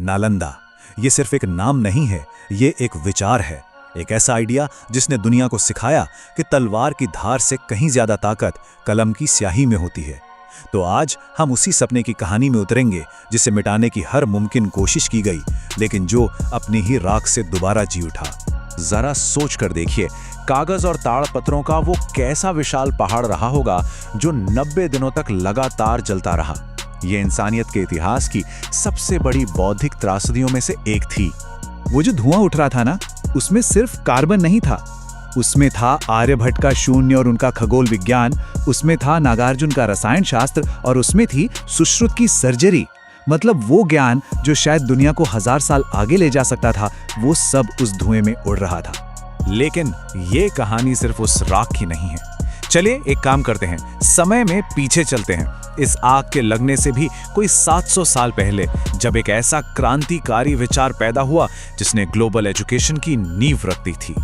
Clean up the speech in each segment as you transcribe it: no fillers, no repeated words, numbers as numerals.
नालंदा, ये सिर्फ एक नाम नहीं है, ये एक विचार है। एक ऐसा आइडिया जिसने दुनिया को सिखाया कि तलवार की धार से कहीं ज्यादा ताकत कलम की स्याही में होती है। तो आज हम उसी सपने की कहानी में उतरेंगे जिसे मिटाने की हर मुमकिन कोशिश की गई, लेकिन जो अपनी ही राख से दोबारा जी उठा। जरा सोच कर देखिए, कागज और ताड़पत्रों का वो कैसा विशाल पहाड़ रहा होगा जो 90 दिनों तक लगातार जलता रहा। ये इंसानियत के इतिहास की सबसे बड़ी बौद्धिक त्रासदियों में से एक थी। वो जो धुआं उठ रहा था ना, उसमें सिर्फ कार्बन नहीं था, उसमें था आर्यभट्ट का शून्य और उनका खगोल विज्ञान, उसमें था नागार्जुन का रसायन शास्त्र और उसमें थी सुश्रुत की सर्जरी। मतलब वो ज्ञान जो शायद दुनिया को 1000 साल आगे ले जा सकता था, वो सब उस धुएं में उड़ रहा था। लेकिन ये कहानी सिर्फ उस राख की नहीं है। चलिए एक काम करते हैं, समय में पीछे चलते हैं, इस आग के लगने से भी कोई 700 साल पहले, जब एक ऐसा क्रांतिकारी विचार पैदा हुआ जिसने ग्लोबल एजुकेशन की नींव रख दी थी।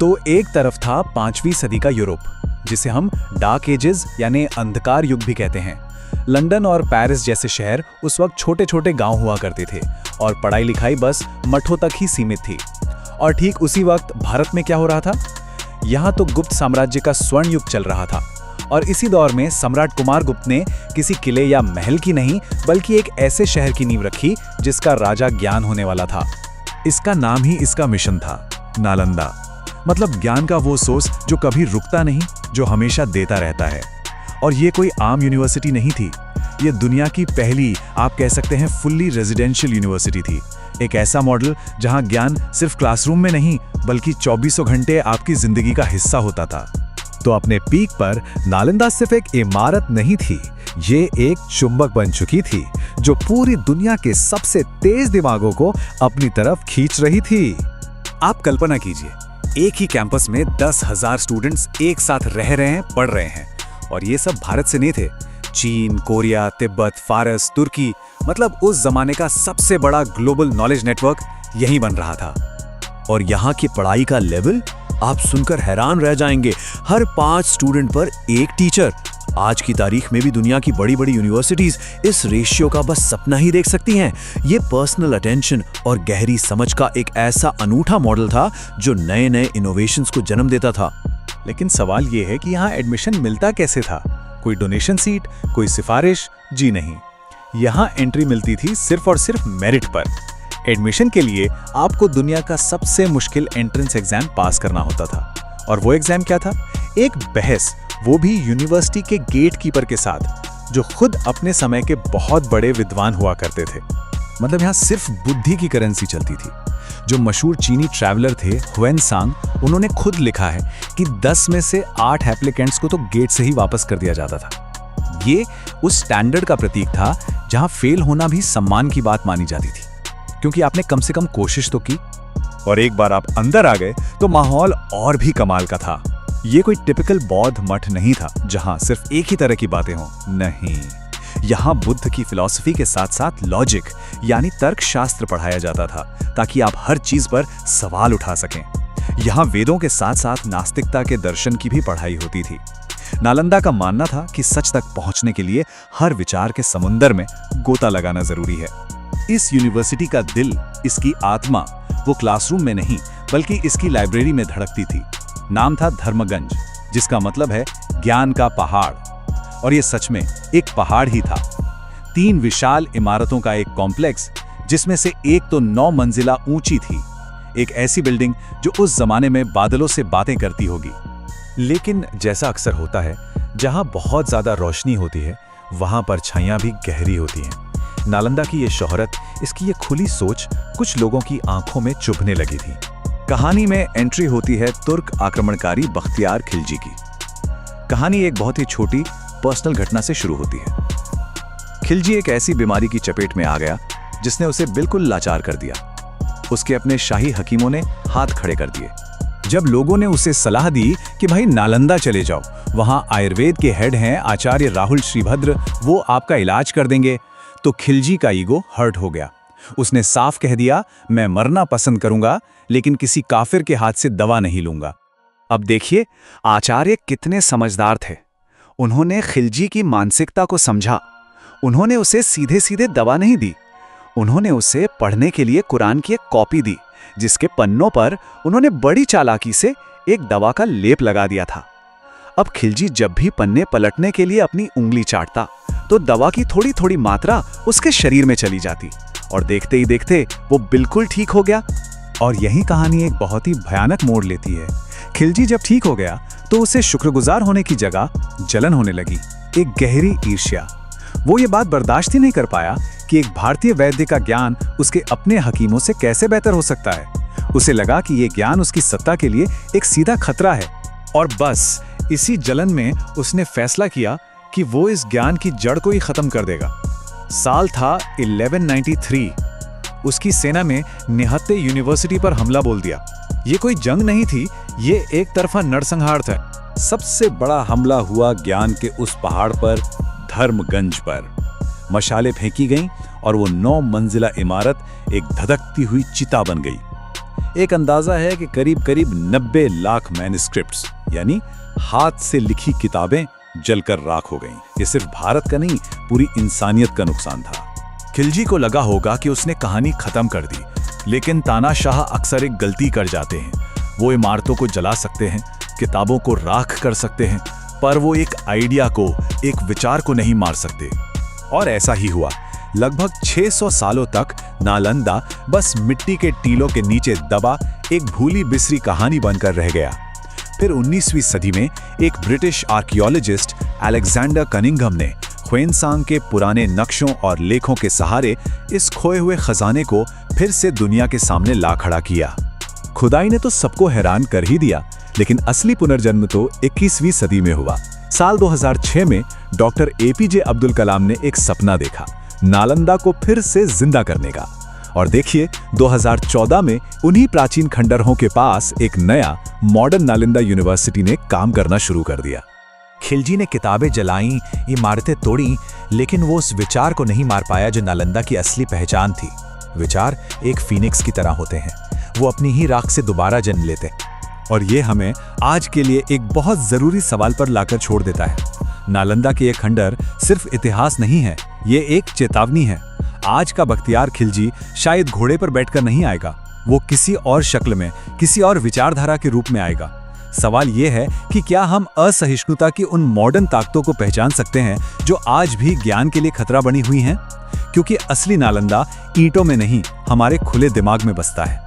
तो एक तरफ था 5वीं सदी का यूरोप, जिसे हम डार्क एजेस यानी अंधकार युग भी कहते हैं। लंदन और पेरिस जैसे शहर उस वक्त छोटे छोटे गांव हुआ करते थे और पढ़ाई लिखाई बस मठों तक ही सीमित थी। और ठीक उसी वक्त भारत में क्या हो रहा था? यहाँ तो गुप्त साम्राज्य का स्वर्ण युग चल रहा था। और इसी दौर में सम्राट कुमार गुप्त ने किसी किले या महल की नहीं, बल्कि एक ऐसे शहर की नींव रखी जिसका राजा ज्ञान होने वाला था। इसका नाम ही इसका मिशन था, नालंदा। मतलब ज्ञान का वो सोर्स जो कभी रुकता नहीं, जो हमेशा देता रहता है। और ये कोई आम यूनिवर्सिटी नहीं थी, ये दुनिया की पहली, आप कह सकते हैं, फुल्ली रेजिडेंशियल यूनिवर्सिटी थी। एक ऐसा मॉडल जहां ज्ञान सिर्फ क्लासरूम में नहीं, बल्कि 24 घंटे आपकी जिंदगी का हिस्सा होता था। तो अपने पीक पर नालंदा सिर्फ एक इमारत नहीं थी, ये एक चुंबक बन चुकी थी जो पूरी दुनिया के सबसे तेज दिमागों को अपनी तरफ खींच रही थी। आप कल्पना कीजिए, एक ही कैंपस में 10,000 स्टूडेंट्स एक साथ रह रहे हैं, पढ़ रहे हैं। और ये सब भारत से नहीं थे, चीन, कोरिया, तिब्बत, फारस, तुर्की, मतलब उस जमाने का सबसे बड़ा ग्लोबल नॉलेज नेटवर्क यहीं बन रहा था। और यहाँ की पढ़ाई का लेवल आप सुनकर हैरान रह जाएंगे। हर 5 स्टूडेंट पर एक टीचर। आज की तारीख में भी दुनिया की बड़ी बड़ी यूनिवर्सिटीज इस रेशियो का बस सपना ही देख सकती हैं। ये पर्सनल अटेंशन और गहरी समझ का एक ऐसा अनूठा मॉडल था जो नए नए इनोवेशंस को जन्म देता था। लेकिन सवाल ये है कि यहाँ एडमिशन मिलता कैसे था? कोई डोनेशन सीट, कोई सिफारिश? जी नहीं, यहाँ एंट्री मिलती थी सिर्फ और सिर्फ मेरिट पर। एडमिशन के लिए आपको दुनिया का सबसे मुश्किल एंट्रेंस एग्जाम पास करना होता था। और वो एग्जाम क्या था? एक बहस, वो भी यूनिवर्सिटी के गेट कीपर के साथ, जो खुद अपने समय के बहुत बड़े विद्वान हुआ करते थे। मतलब यहाँ सिर्फ बुद्धि की करेंसी चलती थी। जो मशहूर चीनी ट्रैवलर थे ह्वेनसांग, उन्होंने खुद लिखा है कि 10 में से 8 एप्लीकेंट्स को तो गेट से ही वापस कर दिया जाता था। ये उस स्टैंडर्ड का प्रतीक था जहां फेल होना भी सम्मान की बात मानी जाती थी, क्योंकि आपने कम से कम कोशिश तो की। और एक बार आप अंदर आ गए तो माहौल और भी कमाल का था। ये कोई टिपिकल बौद्ध मठ नहीं था जहां सिर्फ एक ही तरह की बातें हों। नहीं, यहाँ बुद्ध की फिलॉसफी के साथ साथ लॉजिक यानी तर्कशास्त्र पढ़ाया जाता था, ताकि आप हर चीज पर सवाल उठा सकें। यहाँ वेदों के साथ साथ नास्तिकता के दर्शन की भी पढ़ाई होती थी। नालंदा का मानना था कि सच तक पहुंचने के लिए हर विचार के समुंदर में गोता लगाना जरूरी है। इस यूनिवर्सिटी का दिल, इसकी आत्मा, वो क्लासरूम में नहीं, बल्कि इसकी लाइब्रेरी में धड़कती थी। नाम था धर्मगंज, जिसका मतलब है ज्ञान का पहाड़। और ये सच में एक पहाड़ ही था। 3 विशाल इमारतों का एक कॉम्प्लेक्स, जिसमें से एक तो 9 मंजिला ऊंची थी। एक ऐसी बिल्डिंग जो उस जमाने में बादलों से बातें करती होगी। लेकिन जैसा अक्सर होता है, जहां बहुत ज्यादा रोशनी होती है, वहां परछाइयां भी गहरी होती हैं। नालंदा की ये शोहरत, इसकी ये खुली सोच कुछ लोगों की आंखों में चुभने लगी थी। कहानी में एंट्री होती है तुर्क आक्रमणकारी बख्तियार खिलजी की। कहानी एक बहुत ही छोटी पर्सनल घटना से शुरू होती है। खिलजी एक ऐसी बीमारी की चपेट में आ गया जिसने उसे बिल्कुल लाचार कर दिया। उसके अपने शाही हकीमों ने हाथ खड़े कर दिए। जब लोगों ने उसे सलाह दी कि भाई नालंदा चले जाओ, वहां आयुर्वेद के हेड हैं आचार्य राहुल श्रीभद्र, वो आपका इलाज कर देंगे, तो खिलजी का ईगो हर्ट हो गया। उसने साफ कह दिया, मैं मरना पसंद करूंगा, लेकिन किसी काफिर के हाथ से दवा नहीं लूंगा। अब देखिए आचार्य कितने समझदार थे। उन्होंने खिलजी की मानसिकता को समझा। उन्होंने उसे सीधे सीधे दवा नहीं दी, उन्होंने उसे पढ़ने के लिए कुरान की एक कॉपी दी, जिसके पन्नों पर उन्होंने बड़ी चालाकी से एक दवा का लेप लगा दिया था। अब खिलजी जब भी पन्ने पलटने के लिए अपनी उंगली चाटता तो दवा की थोड़ी थोड़ी मात्रा उसके शरीर में चली जाती और देखते ही देखते वो बिल्कुल ठीक हो गया। और यही कहानी एक बहुत ही भयानक मोड़ लेती है। खिलजी जब ठीक हो गया तो उसे शुक्रगुजार होने की जगह जलन होने लगी, एक गहरी ईर्ष्या। वो ये बात बर्दाश्त ही नहीं कर पाया कि एक भारतीय वैद्य का ज्ञान उसके अपने हकीमों से कैसे बेहतर हो सकता है। उसे लगा कि ये ज्ञान उसकी सत्ता के लिए एक सीधा खतरा है। और बस इसी जलन में उसने फैसला किया कि वो इस ज्ञान की जड़ को ही खत्म कर देगा। साल था 1193। उसकी सेना में निहत्ते यूनिवर्सिटी पर हमला बोल दिया। ये कोई जंग नहीं थी, ये एक तरफा नरसंहार था। सबसे बड़ा हमला हुआ ज्ञान के उस पहाड़ पर, धर्मगंज पर। मशालें फेंकी गईं और वो 9 मंजिला इमारत एक धधकती हुई चिता बन गई। एक अंदाजा है कि करीब करीब 90 लाख मैन्युस्क्रिप्ट्स यानी हाथ से लिखी किताबें जलकर राख हो गईं। ये सिर्फ भारत का नहीं, पूरी इंसानियत का नुकसान था। खिलजी को लगा होगा कि उसने कहानी खत्म कर दी, लेकिन तानाशाह अक्सर एक गलती कर जाते हैं। वो इमारतों को जला सकते हैं, किताबों को राख कर सकते हैं, पर वो एक आइडिया को, एक विचार को नहीं मार सकते। और ऐसा ही हुआ। लगभग 600 सालों तक नालंदा बस मिट्टी के टीलों के नीचे दबा एक भूली बिसरी कहानी बनकर रह गया। फिर 19वीं सदी में एक ब्रिटिश आर्कियोलॉजिस्ट अलेक्जेंडर कनिंघम ने ह्वेनसांग के पुराने नक्शों और लेखों के सहारे इस खोए हुए खजाने को फिर से दुनिया के सामने ला खड़ा किया। खुदाई ने तो सबको हैरान कर ही दिया, लेकिन असली पुनर्जन्म तो 21वीं सदी में हुआ। साल 2006 में डॉक्टर एपीजे अब्दुल कलाम ने एक सपना देखा, नालंदा को फिर से जिंदा करने का। और देखिए 2014 में उन्हीं प्राचीन खंडहरों के पास एक नया मॉडर्न नालंदा यूनिवर्सिटी ने काम करना शुरू कर दिया। खिलजी ने किताबें जलाईं, इमारतें तोड़ी, लेकिन वो उस विचार को नहीं मार पाया जो नालंदा की असली पहचान थी। विचार एक फीनिक्स की तरह होते हैं, वो अपनी ही राख से दोबारा जन्म लेते। और ये हमें आज के लिए एक बहुत जरूरी सवाल पर लाकर छोड़ देता है। नालंदा के ये खंडहर सिर्फ इतिहास नहीं है, ये एक चेतावनी है। आज का बख्तियार खिलजी शायद घोड़े पर बैठकर नहीं आएगा, वो किसी और शक्ल में, किसी और विचारधारा के रूप में आएगा। सवाल ये है कि क्या हम असहिष्णुता की उन मॉडर्न ताकतों को पहचान सकते हैं जो आज भी ज्ञान के लिए खतरा बनी हुई हैं? क्योंकि असली नालंदा ईंटों में नहीं, हमारे खुले दिमाग में बसता है।